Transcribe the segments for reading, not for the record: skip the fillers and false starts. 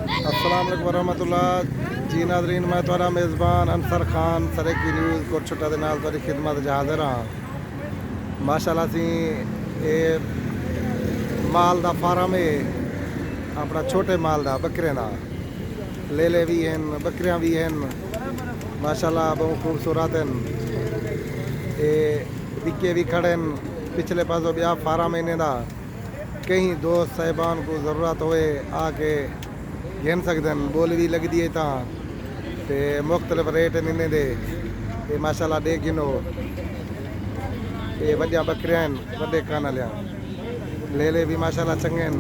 अस्सलाम वालेकुम वरहमतुल्लाह जी नादरीन, मैं तुम्हारा मेज़बान अंसर खान सरेकी न्यूज़ कोटछुट्टा दे नाल तुहाडी खिदमत च हाज़र हाँ। माशाअल्लाह सी ये माल दा फार्म है अपना, छोटे माल दा बकरे दा। लेले भी हैं, बकरियां भी हैं, माशाअल्लाह बहुत खूबसूरत हैं। ये बिके भी खड़े हैं। पिछले पासों ब्याह फार्म है इन्हें दा। कहीं दोस्त साहिबान को ज़रूरत होए आके घिन सकते हैं। बोली भी लगती है तो मुख्तलिफ रेट हैं इन्हें दे। ये माशाअल्लाह दे गिनो ये वड्डियां बकरियां हैं, वड्डे कान वालियां। लेले भी माशाअल्लाह चंगे हैं।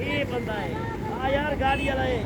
ये बंदा है हाँ यार गाड़ी वाला है।